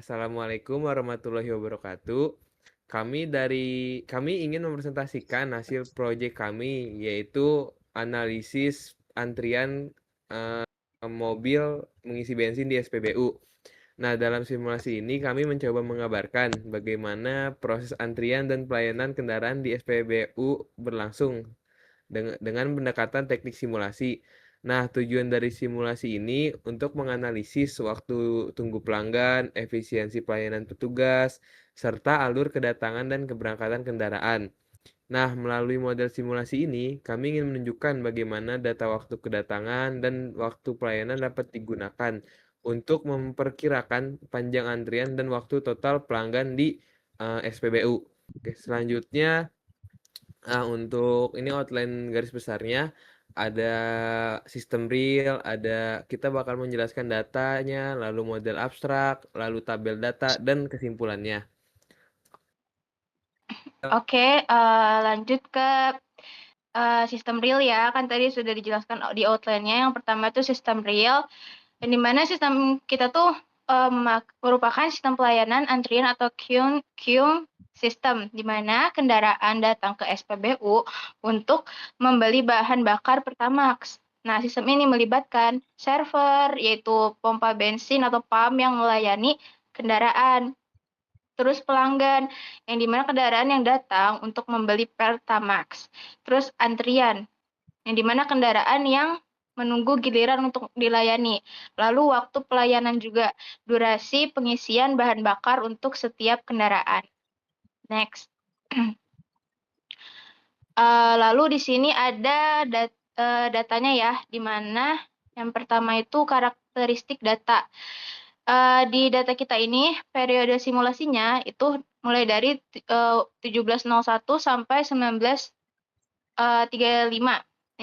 Assalamualaikum warahmatullahi wabarakatuh. Kami ingin mempresentasikan hasil proyek kami, yaitu analisis antrian mobil mengisi bensin di SPBU. Nah, dalam simulasi ini kami mencoba mengabarkan bagaimana proses antrian dan pelayanan kendaraan di SPBU berlangsung dengan pendekatan teknik simulasi. Nah, tujuan dari simulasi ini untuk menganalisis waktu tunggu pelanggan, efisiensi pelayanan petugas, serta alur kedatangan dan keberangkatan kendaraan. Nah, melalui model simulasi ini, kami ingin menunjukkan bagaimana data waktu kedatangan dan waktu pelayanan dapat digunakan untuk memperkirakan panjang antrian dan waktu total pelanggan di SPBU. Oke, selanjutnya untuk ini outline garis besarnya ada sistem real, kita bakal menjelaskan datanya, lalu model abstrak, lalu tabel data dan kesimpulannya. Oke, lanjut ke sistem real ya. Kan tadi sudah dijelaskan di outline-nya. Yang pertama itu sistem real, yang dimana sistem kita tuh merupakan sistem pelayanan antrian atau queuing system, di mana kendaraan datang ke SPBU untuk membeli bahan bakar Pertamax. Nah, sistem ini melibatkan server, yaitu pompa bensin atau pam yang melayani kendaraan. Terus pelanggan, yang dimana kendaraan yang datang untuk membeli Pertamax. Terus antrian, yang dimana kendaraan yang menunggu giliran untuk dilayani. Lalu waktu pelayanan juga, durasi pengisian bahan bakar untuk setiap kendaraan. Next. Lalu di sini ada datanya ya, di mana yang pertama itu karakteristik data. Di data kita ini, periode simulasinya itu mulai dari 1701 sampai 1935,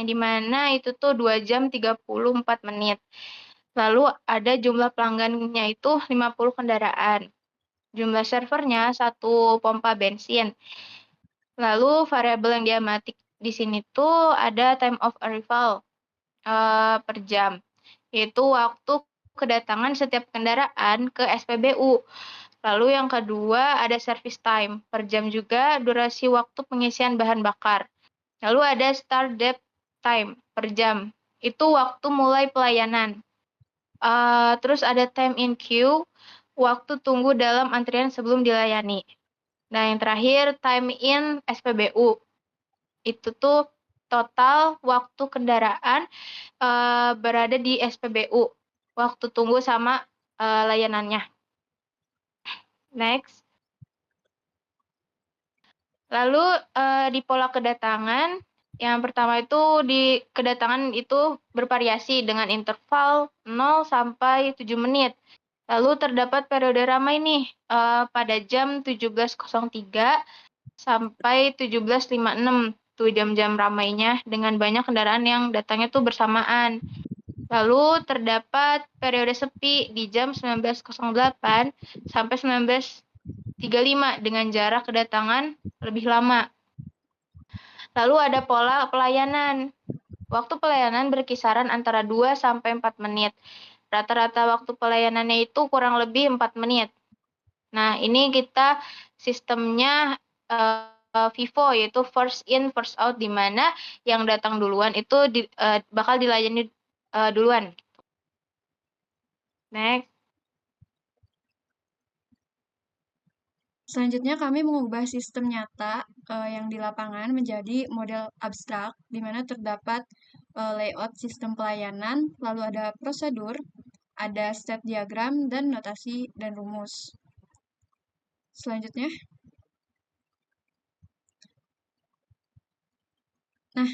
yang dimana itu tuh 2 jam 34 menit. Lalu ada jumlah pelanggannya itu 50 kendaraan. Jumlah servernya 1 pompa bensin. Lalu variabel yang diamati di sini tuh ada time of arrival per jam, yaitu waktu kedatangan setiap kendaraan ke SPBU. Lalu yang kedua ada service time per jam juga, durasi waktu pengisian bahan bakar. Lalu ada start date time per jam, itu waktu mulai pelayanan. Terus ada time in queue, waktu tunggu dalam antrian sebelum dilayani. Nah, yang terakhir time in SPBU, itu tuh total waktu kendaraan berada di SPBU, waktu tunggu sama layanannya. Next. Lalu di pola kedatangan, yang pertama itu di kedatangan itu bervariasi dengan interval 0 sampai 7 menit. Lalu terdapat periode ramai nih pada jam 17.03 sampai 17.56. Tuh jam-jam ramainya dengan banyak kendaraan yang datangnya tuh bersamaan. Lalu terdapat periode sepi di jam 19.08 sampai 19.35 dengan jarak kedatangan lebih lama. Lalu ada pola pelayanan. Waktu pelayanan berkisaran antara 2 sampai 4 menit. Rata-rata waktu pelayanannya itu kurang lebih 4 menit. Nah, ini kita sistemnya FIFO, yaitu first in, first out, di mana yang datang duluan itu bakal dilayani duluan. Next. Selanjutnya kami mengubah sistem nyata yang di lapangan menjadi model abstrak, di mana terdapat layout sistem pelayanan, lalu ada prosedur, ada step diagram, dan notasi dan rumus. Selanjutnya. Nah,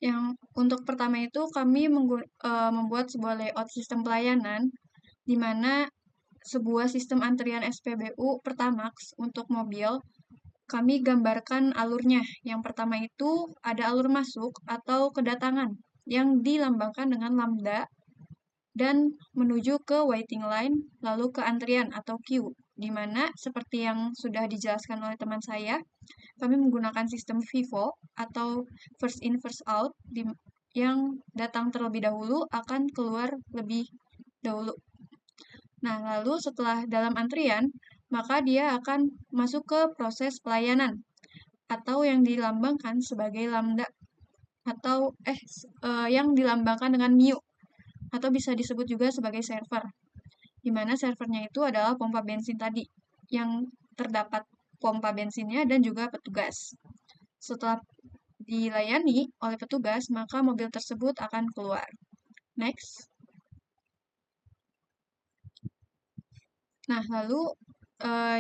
yang untuk pertama itu kami membuat sebuah layout sistem pelayanan, di mana sebuah sistem antrian SPBU Pertamax untuk mobil, kami gambarkan alurnya. Yang pertama itu ada alur masuk atau kedatangan yang dilambangkan dengan lambda dan menuju ke waiting line, lalu ke antrian atau queue, di mana seperti yang sudah dijelaskan oleh teman saya, kami menggunakan sistem FIFO atau first in first out, yang datang terlebih dahulu akan keluar lebih dahulu. Nah, lalu setelah dalam antrian, maka dia akan masuk ke proses pelayanan atau yang dilambangkan sebagai lambda atau yang dilambangkan dengan mu atau bisa disebut juga sebagai server. Di mana servernya itu adalah pompa bensin tadi yang terdapat pompa bensinnya dan juga petugas. Setelah dilayani oleh petugas, maka mobil tersebut akan keluar. Next. Nah, lalu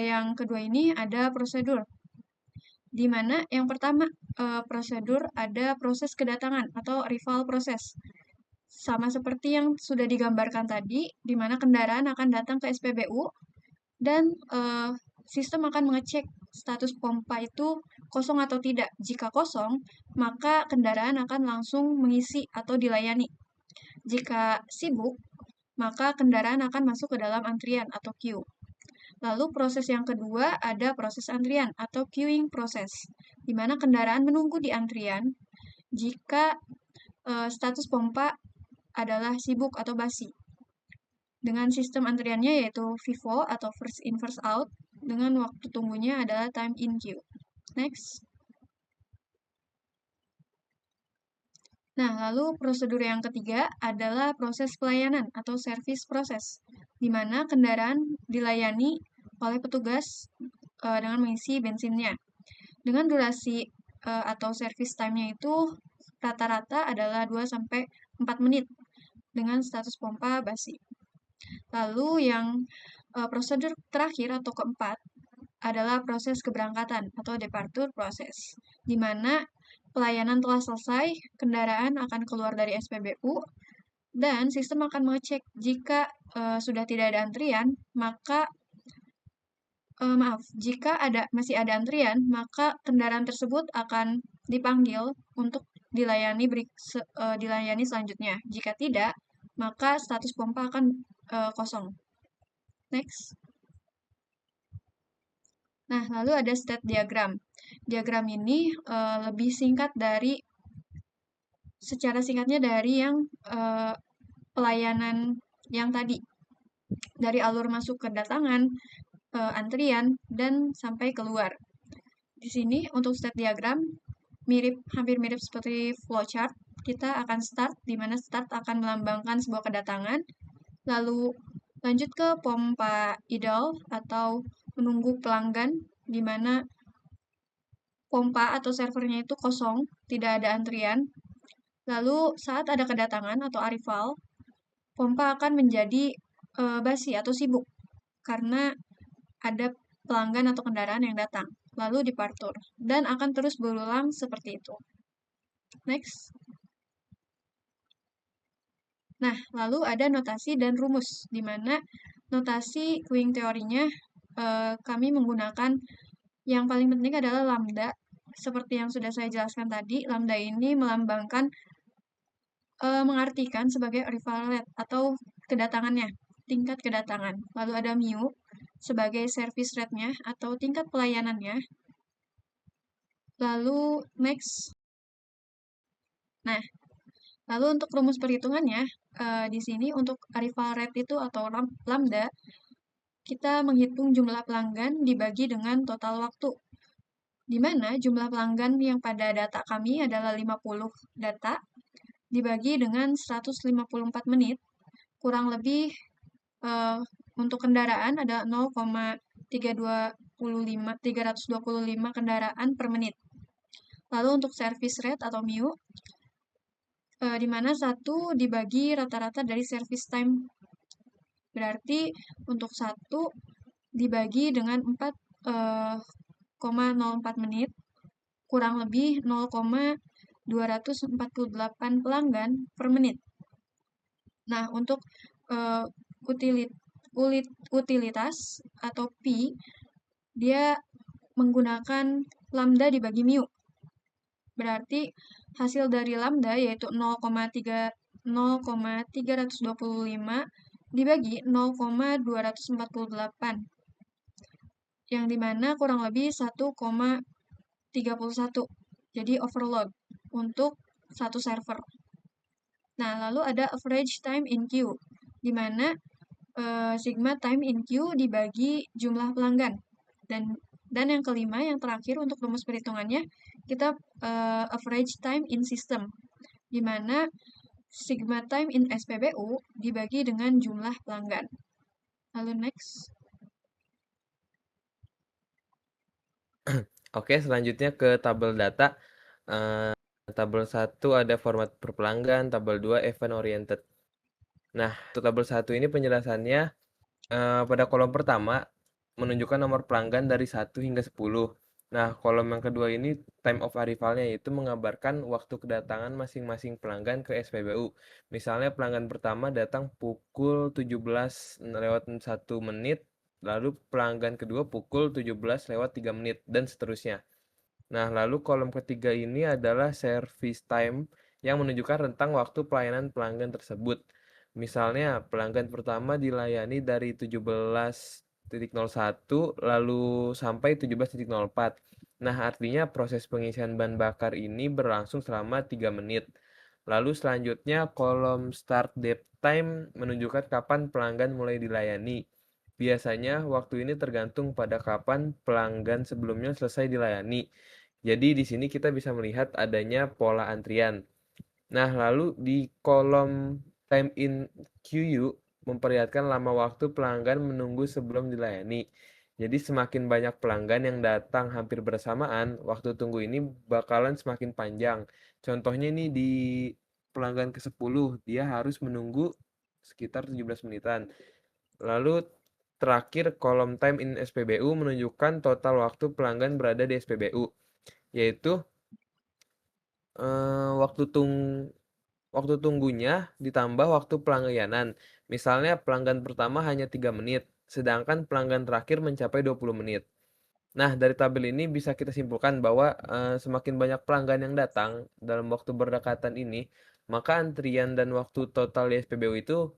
yang kedua ini ada prosedur. Di mana yang pertama prosedur ada proses kedatangan atau arrival proses. Sama seperti yang sudah digambarkan tadi, di mana kendaraan akan datang ke SPBU dan sistem akan mengecek status pompa itu kosong atau tidak. Jika kosong, maka kendaraan akan langsung mengisi atau dilayani. Jika sibuk, maka kendaraan akan masuk ke dalam antrian atau queue. Lalu proses yang kedua ada proses antrian atau queuing proses, di mana kendaraan menunggu di antrian jika status pompa adalah sibuk atau basi. Dengan sistem antriannya yaitu FIFO atau first in first out, dengan waktu tunggunya adalah time in queue. Next. Nah, lalu prosedur yang ketiga adalah proses pelayanan atau service proses, di mana kendaraan dilayani oleh petugas dengan mengisi bensinnya. Dengan durasi atau service time-nya itu rata-rata adalah 2-4 menit dengan status pompa basi. Lalu yang prosedur terakhir atau keempat adalah proses keberangkatan atau departure proses, di mana pelayanan telah selesai, kendaraan akan keluar dari SPBU, dan sistem akan mengecek jika sudah tidak ada antrian, maka jika masih ada antrian, maka kendaraan tersebut akan dipanggil untuk dilayani selanjutnya. Jika tidak, maka status pompa akan kosong. Next. Nah, lalu ada state diagram. Diagram ini lebih singkat secara singkatnya dari yang pelayanan yang tadi. Dari alur masuk kedatangan, antrian, dan sampai keluar. Di sini untuk state diagram hampir mirip seperti flowchart. Kita akan start, di mana start akan melambangkan sebuah kedatangan, lalu lanjut ke pompa idle atau menunggu pelanggan, di mana pompa atau servernya itu kosong, tidak ada antrian. Lalu saat ada kedatangan atau arrival, pompa akan menjadi basi atau sibuk karena ada pelanggan atau kendaraan yang datang. Lalu departure dan akan terus berulang seperti itu. Next. Nah, lalu ada notasi dan rumus, di mana notasi queuing teorinya kami menggunakan yang paling penting adalah lambda. Seperti yang sudah saya jelaskan tadi, lambda ini melambangkan mengartikan sebagai arrival rate atau kedatangannya, tingkat kedatangan. Lalu ada mu sebagai service rate-nya atau tingkat pelayanannya. Lalu next. Nah, lalu untuk rumus perhitungannya, di sini untuk arrival rate itu atau lambda, kita menghitung jumlah pelanggan dibagi dengan total waktu. Di mana jumlah pelanggan yang pada data kami adalah 50 data, dibagi dengan 154 menit, kurang lebih untuk kendaraan ada 0,325 kendaraan per menit. Lalu untuk service rate atau mu, di mana 1 dibagi rata-rata dari service time. Berarti untuk 1 dibagi dengan 4,04 menit, kurang lebih 0,248 pelanggan per menit. Nah, untuk utilitas atau P, dia menggunakan lambda dibagi mu. Berarti hasil dari lambda yaitu 0,325 dibagi 0,248, yang dimana kurang lebih 1,31. Jadi overload untuk satu server. Nah, lalu ada average time in queue, di mana sigma time in queue dibagi jumlah pelanggan. Dan yang kelima, yang terakhir untuk rumus perhitungannya, kita average time in system, di mana sigma time in SPBU dibagi dengan jumlah pelanggan. Lalu next. Oke, selanjutnya ke tabel data. Tabel 1 ada format per pelanggan, tabel 2 event oriented. Nah, untuk tabel 1 ini penjelasannya pada kolom pertama menunjukkan nomor pelanggan dari 1 hingga 10. Nah, kolom yang kedua ini time of arrival-nya, yaitu mengabarkan waktu kedatangan masing-masing pelanggan ke SPBU. Misalnya pelanggan pertama datang pukul 17:01, lalu pelanggan kedua pukul 17:03, dan seterusnya. Nah, lalu kolom ketiga ini adalah service time yang menunjukkan rentang waktu pelayanan pelanggan tersebut. Misalnya, pelanggan pertama dilayani dari 17:01 lalu sampai 17:04. Nah, artinya proses pengisian bahan bakar ini berlangsung selama 3 menit. Lalu selanjutnya kolom start date time menunjukkan kapan pelanggan mulai dilayani. Biasanya waktu ini tergantung pada kapan pelanggan sebelumnya selesai dilayani. Jadi di sini kita bisa melihat adanya pola antrian. Nah, lalu di kolom time in queue memperlihatkan lama waktu pelanggan menunggu sebelum dilayani. Jadi semakin banyak pelanggan yang datang hampir bersamaan, waktu tunggu ini bakalan semakin panjang. Contohnya ini di pelanggan ke-10, dia harus menunggu sekitar 17 menitan. Lalu terakhir kolom time in SPBU menunjukkan total waktu pelanggan berada di SPBU, yaitu waktu tunggunya ditambah waktu pelangganan. Misalnya pelanggan pertama hanya 3 menit, sedangkan pelanggan terakhir mencapai 20 menit. Nah, dari tabel ini bisa kita simpulkan bahwa semakin banyak pelanggan yang datang dalam waktu berdekatan ini, maka antrian dan waktu total di SPBU itu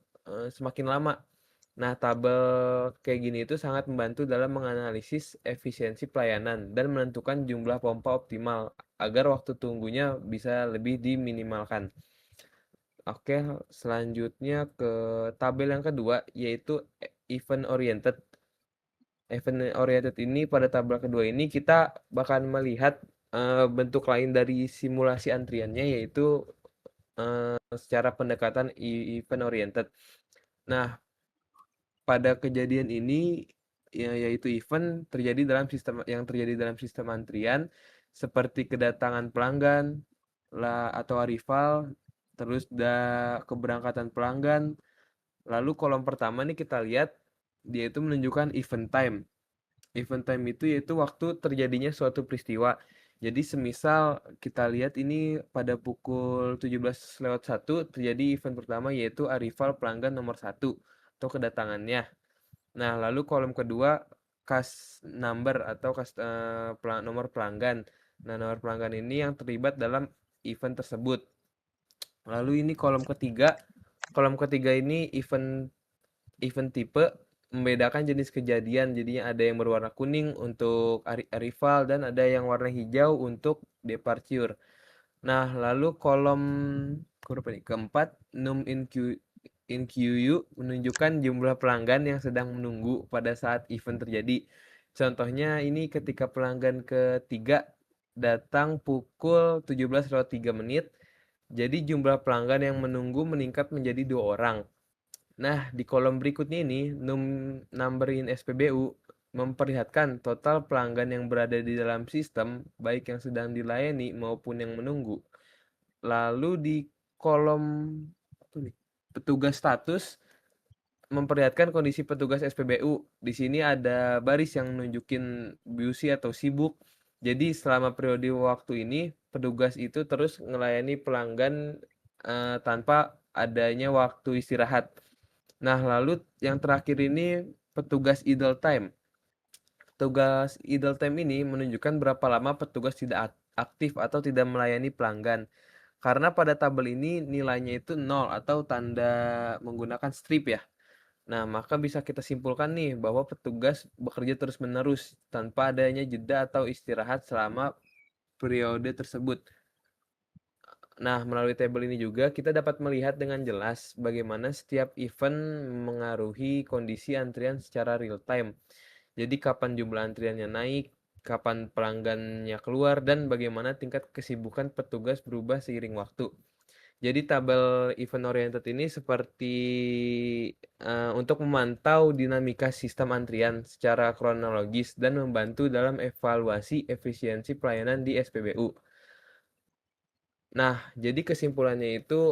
semakin lama. Nah, tabel kayak gini itu sangat membantu dalam menganalisis efisiensi pelayanan dan menentukan jumlah pompa optimal agar waktu tunggunya bisa lebih diminimalkan. Oke, selanjutnya ke tabel yang kedua, yaitu event oriented. Event oriented ini, pada tabel kedua ini kita bakal melihat bentuk lain dari simulasi antriannya, yaitu secara pendekatan event oriented. Nah, pada kejadian ini yaitu event terjadi dalam sistem antrian seperti kedatangan pelanggan atau arrival, terus keberangkatan pelanggan. Lalu kolom pertama nih kita lihat dia itu menunjukkan event time. Event time itu yaitu waktu terjadinya suatu peristiwa. Jadi semisal kita lihat ini pada pukul 17:01 terjadi event pertama, yaitu arrival pelanggan nomor 1 atau kedatangannya. Nah, lalu kolom kedua case number atau nomor pelanggan. Nah, nomor pelanggan ini yang terlibat dalam event tersebut. Lalu ini kolom ketiga. Kolom ketiga ini event tipe, membedakan jenis kejadian. Jadinya ada yang berwarna kuning untuk arrival dan ada yang warna hijau untuk departure. Nah, lalu kolom keempat, num in queue menunjukkan jumlah pelanggan yang sedang menunggu pada saat event terjadi. Contohnya ini ketika pelanggan ketiga datang pukul 17:03, jadi jumlah pelanggan yang menunggu meningkat menjadi 2 orang. Nah, di kolom berikutnya ini, number in SPBU memperlihatkan total pelanggan yang berada di dalam sistem, baik yang sedang dilayani maupun yang menunggu. Lalu di kolom petugas status memperlihatkan kondisi petugas SPBU. Di sini ada baris yang nunjukin busy atau sibuk. Jadi selama periode waktu ini petugas itu terus melayani pelanggan tanpa adanya waktu istirahat. Nah, lalu yang terakhir ini petugas idle time. Petugas idle time ini menunjukkan berapa lama petugas tidak aktif atau tidak melayani pelanggan. Karena pada tabel ini nilainya itu 0 atau tanda menggunakan strip ya. Nah, maka bisa kita simpulkan nih bahwa petugas bekerja terus-menerus tanpa adanya jeda atau istirahat selama periode tersebut. Nah, melalui tabel ini juga kita dapat melihat dengan jelas bagaimana setiap event mengaruhi kondisi antrian secara real time. Jadi kapan jumlah antriannya naik, kapan pelanggannya keluar, dan bagaimana tingkat kesibukan petugas berubah seiring waktu. Jadi tabel event oriented ini seperti untuk memantau dinamika sistem antrian secara kronologis dan membantu dalam evaluasi efisiensi pelayanan di SPBU. Nah, jadi kesimpulannya itu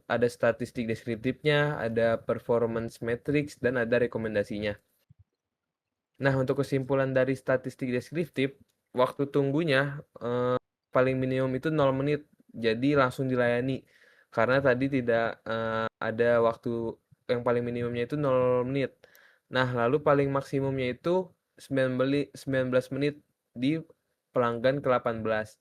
ada statistik deskriptifnya, ada performance matrix, dan ada rekomendasinya. Nah, untuk kesimpulan dari statistik deskriptif, waktu tunggunya paling minimum itu 0 menit, jadi langsung dilayani. Karena tadi tidak ada waktu yang paling minimumnya itu 0 menit. Nah, lalu paling maksimumnya itu 19 menit di pelanggan ke-18.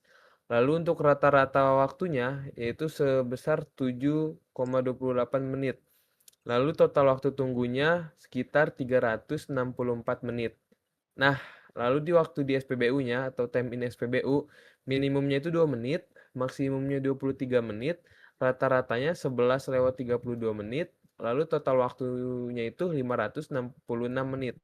Lalu untuk rata-rata waktunya yaitu sebesar 7,28 menit. Lalu total waktu tunggunya sekitar 364 menit. Nah, lalu di waktu di SPBU-nya atau time in SPBU, minimumnya itu 2 menit, maksimumnya 23 menit, rata-ratanya 11:32 menit, lalu total waktunya itu 566 menit.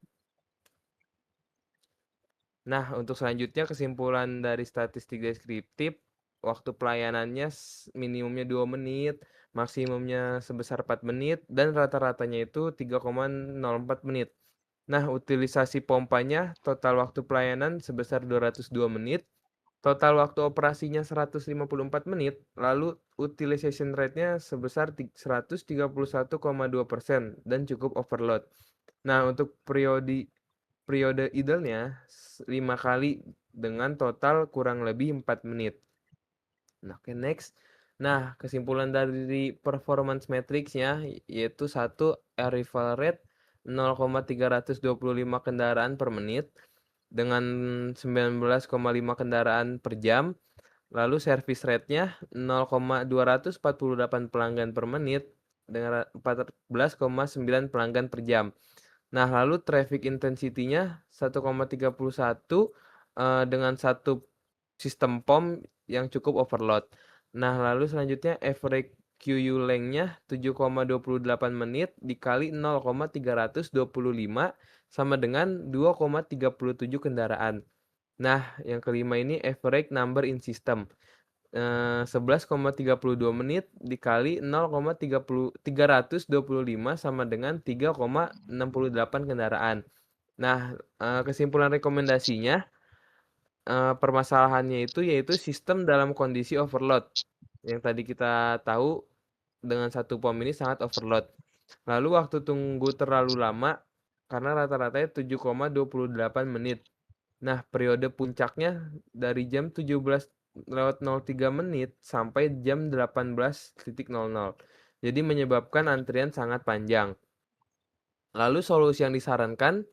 Nah, untuk selanjutnya kesimpulan dari statistik deskriptif, waktu pelayanannya minimumnya 2 menit, maksimumnya sebesar 4 menit, dan rata-ratanya itu 3,04 menit. Nah, utilisasi pompanya, total waktu pelayanan sebesar 202 menit, total waktu operasinya 154 menit, lalu utilization rate-nya sebesar 131,2% dan cukup overload. Nah, untuk periode idle-nya 5 kali dengan total kurang lebih 4 menit. Nah, oke, next. Nah, kesimpulan dari performance matrix-nya yaitu 1 arrival rate 0,325 kendaraan per menit dengan 19,5 kendaraan per jam. Lalu service rate-nya 0,248 pelanggan per menit dengan 14,9 pelanggan per jam. Nah, lalu traffic intensity-nya 1,31 dengan satu sistem POM yang cukup overload. Nah, lalu selanjutnya average QU length-nya 7,28 menit dikali 0,325 sama dengan 2,37 kendaraan. Nah, yang kelima ini average number in system. 11,32 menit dikali 0,325 sama dengan 3,68 kendaraan. Nah, kesimpulan rekomendasinya, permasalahannya itu yaitu sistem dalam kondisi overload. Yang tadi kita tahu dengan satu POM ini sangat overload. Lalu waktu tunggu terlalu lama karena rata-ratanya 7,28 menit. Nah, periode puncaknya dari jam 17:03 menit sampai jam 18:00. Jadi menyebabkan antrian sangat panjang. Lalu solusi yang disarankan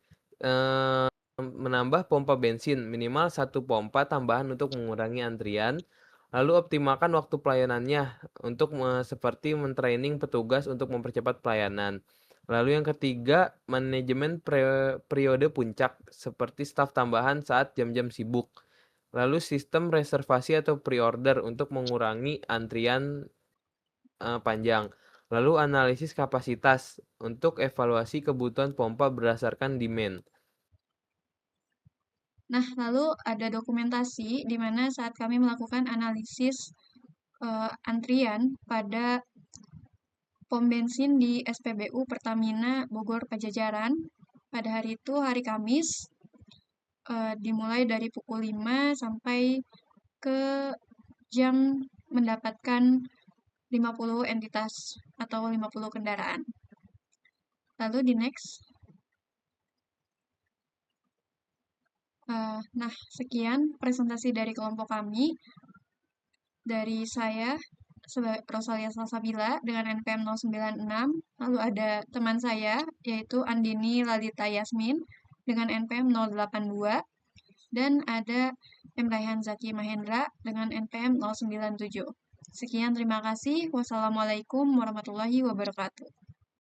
menambah pompa bensin minimal 1 pompa tambahan untuk mengurangi antrian. Lalu optimalkan waktu pelayanannya untuk seperti mentraining petugas untuk mempercepat pelayanan. Lalu yang ketiga, manajemen periode puncak seperti staf tambahan saat jam-jam sibuk. Lalu sistem reservasi atau pre-order untuk mengurangi antrian panjang. Lalu analisis kapasitas untuk evaluasi kebutuhan pompa berdasarkan demand. Nah, lalu ada dokumentasi di mana saat kami melakukan analisis antrian pada pom bensin di SPBU Pertamina Bogor Pajajaran pada hari itu, hari Kamis, dimulai dari pukul 5 sampai ke jam mendapatkan 50 entitas atau 50 kendaraan. Lalu di next. Nah, sekian presentasi dari kelompok kami. Dari saya, Rosalia Salsabila dengan NPM 096. Lalu ada teman saya, yaitu Andini Lalita Yasmin dengan NPM 082. Dan ada M. Raihan Zaki Mahendra dengan NPM 097. Sekian, terima kasih. Wassalamualaikum warahmatullahi wabarakatuh.